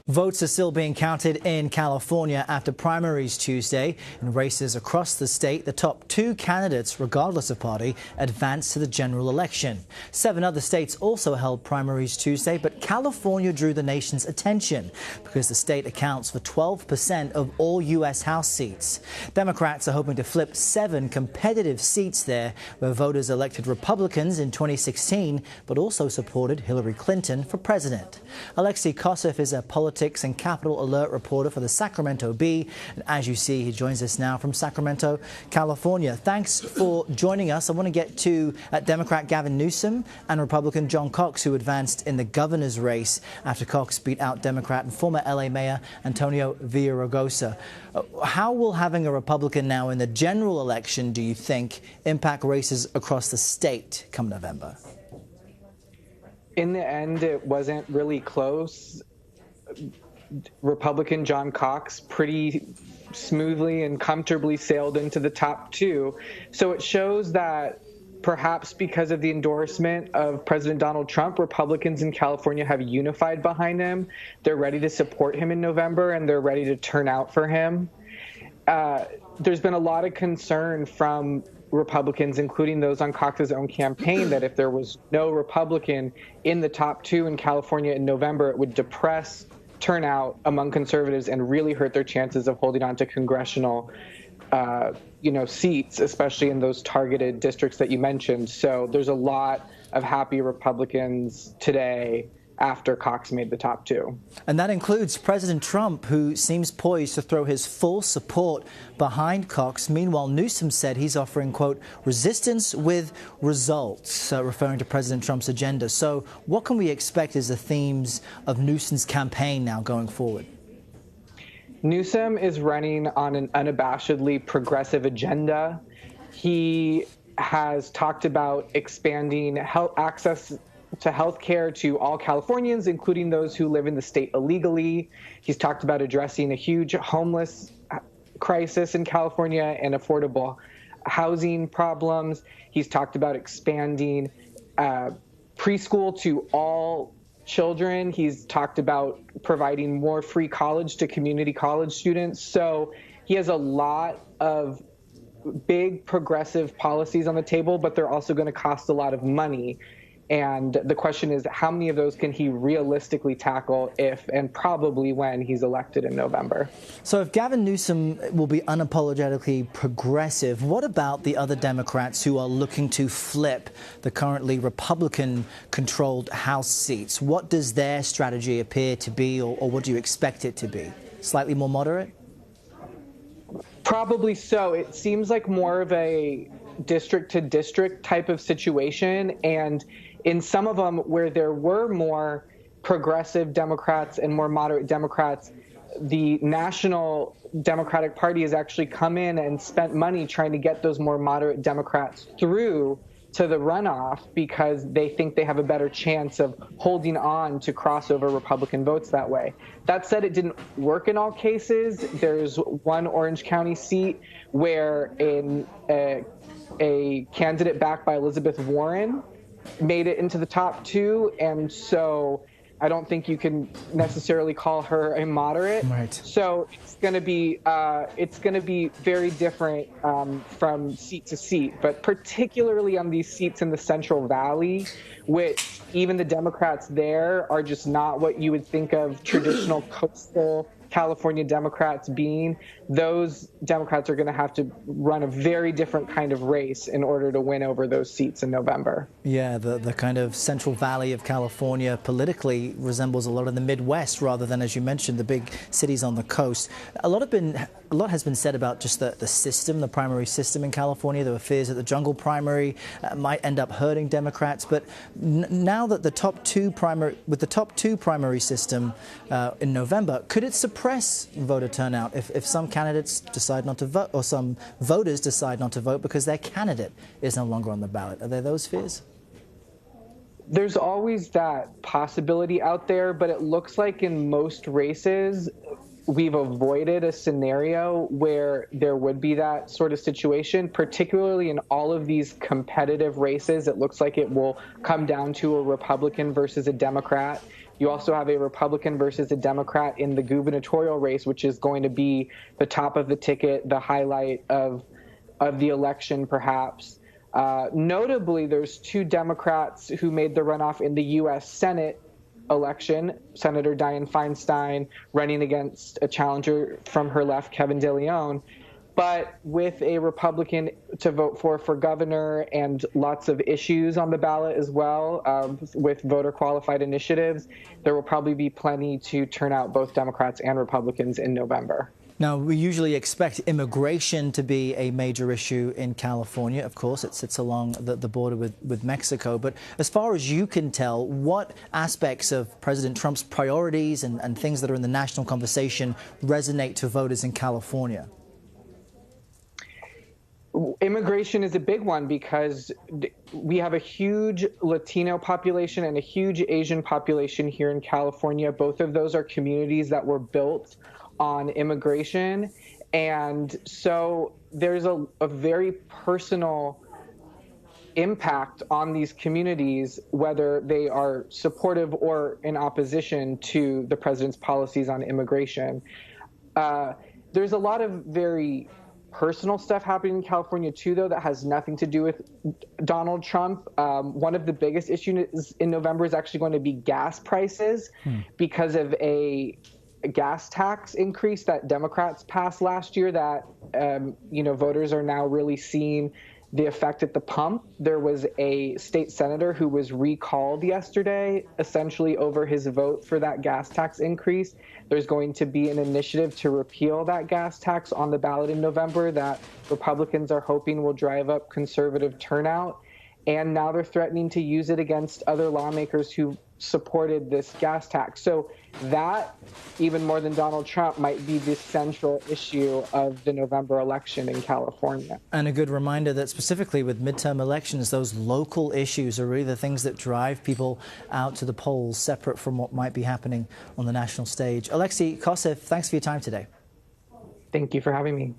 Votes are still being counted in California after primaries Tuesday. In races across the state, the top two candidates, regardless of party, advanced to the general election. 7 other states also held primaries Tuesday, but California drew the nation's attention because the state accounts for 12% of all U.S. House seats. Democrats are hoping to flip 7 competitive seats there, where voters elected Republicans in 2016, but also supported Hillary Clinton for president. Alexei Koseff is a politics and Capitol Alert reporter for the Sacramento Bee. And as you see, he joins us now from Sacramento, California. Thanks for joining us. I want to get to Democrat Gavin Newsom and Republican John Cox, who advanced in the governor's race after Cox beat out Democrat and former L.A. Mayor Antonio Villaraigosa. How will having a Republican now in the general election, do you think, impact races across the state come November? In the end, it wasn't really close. Republican John Cox pretty smoothly and comfortably sailed into the top 2. So it shows that perhaps because of the endorsement of President Donald Trump, Republicans in California have unified behind him. They're ready to support him in November, and they're ready to turn out for him. There's been a lot of concern from Republicans, including those on Cox's own campaign, that if there was no Republican in the top 2 in California in November, it would depress turnout among conservatives and really hurt their chances of holding on to congressional seats, especially in those targeted districts that you mentioned. So there's a lot of happy Republicans today after Cox made the top 2. And that includes President Trump, who seems poised to throw his full support behind Cox. Meanwhile, Newsom said he's offering, quote, resistance with results, referring to President Trump's agenda. So what can we expect as the themes of Newsom's campaign now going forward? Newsom is running on an unabashedly progressive agenda. He has talked about expanding health access to health care to all Californians, including those who live in the state illegally. He's talked about addressing a huge homeless crisis in California and affordable housing problems. He's talked about expanding preschool to all children. He's talked about providing more free college to community college students. So he has a lot of big progressive policies on the table, but they're also going to cost a lot of money. And the question is, how many of those can he realistically tackle if and probably when he's elected in November? So if Gavin Newsom will be unapologetically progressive, what about the other Democrats who are looking to flip the currently Republican-controlled House seats? What does their strategy appear to be, or what do you expect it to be? Slightly more moderate? Probably so. It seems like more of a district-to-district type of situation, and in some of them where there were more progressive Democrats and more moderate Democrats, the National Democratic Party has actually come in and spent money trying to get those more moderate Democrats through to the runoff because they think they have a better chance of holding on to crossover Republican votes that way. That said, it didn't work in all cases. There's one Orange County seat where a candidate backed by Elizabeth Warren made it into the top 2, and so I don't think you can necessarily call her a moderate. Right. So it's going to be very different from seat to seat, but particularly on these seats in the Central Valley, which even the Democrats there are just not what you would think of traditional coastal California Democrats being. Those Democrats are going to have to run a very different kind of race in order to win over those seats in November. Yeah, the kind of Central Valley of California politically resembles a lot of the Midwest rather than, as you mentioned, the big cities on the coast. A lot has been said about just the system, the primary system in California. There were fears that the jungle primary might end up hurting Democrats. But now that the top two primary system in November, could it suppress voter turnout if some candidates decide not to vote, or some voters decide not to vote because their candidate is no longer on the ballot? Are there those fears? There's always that possibility out there, but it looks like in most races, we've avoided a scenario where there would be that sort of situation, particularly in all of these competitive races. It looks like it will come down to a Republican versus a Democrat. You also have a Republican versus a Democrat in the gubernatorial race, which is going to be the top of the ticket, the highlight of the election, perhaps. Notably, there's two Democrats who made the runoff in the U.S. Senate election. Senator Dianne Feinstein running against a challenger from her left, Kevin De Leon. But with a Republican to vote for governor and lots of issues on the ballot as well, with voter qualified initiatives, there will probably be plenty to turn out both Democrats and Republicans in November. Now, we usually expect immigration to be a major issue in California. Of course, it sits along the border with Mexico. But as far as you can tell, what aspects of President Trump's priorities and things that are in the national conversation resonate to voters in California? Immigration is a big one because we have a huge Latino population and a huge Asian population here in California. Both of those are communities that were built on immigration. And so there's a very personal impact on these communities, whether they are supportive or in opposition to the president's policies on immigration. There's a lot of very personal stuff happening in California, too, though, that has nothing to do with Donald Trump. One of the biggest issues in November is actually going to be gas prices because of a gas tax increase that Democrats passed last year that, voters are now really seeing the effect at the pump. There was a state senator who was recalled yesterday, essentially over his vote for that gas tax increase. There's going to be an initiative to repeal that gas tax on the ballot in November that Republicans are hoping will drive up conservative turnout. And now they're threatening to use it against other lawmakers who supported this gas tax. So that, even more than Donald Trump, might be the central issue of the November election in California. And a good reminder that specifically with midterm elections, those local issues are really the things that drive people out to the polls, separate from what might be happening on the national stage. Alexei Koseff, thanks for your time today. Thank you for having me.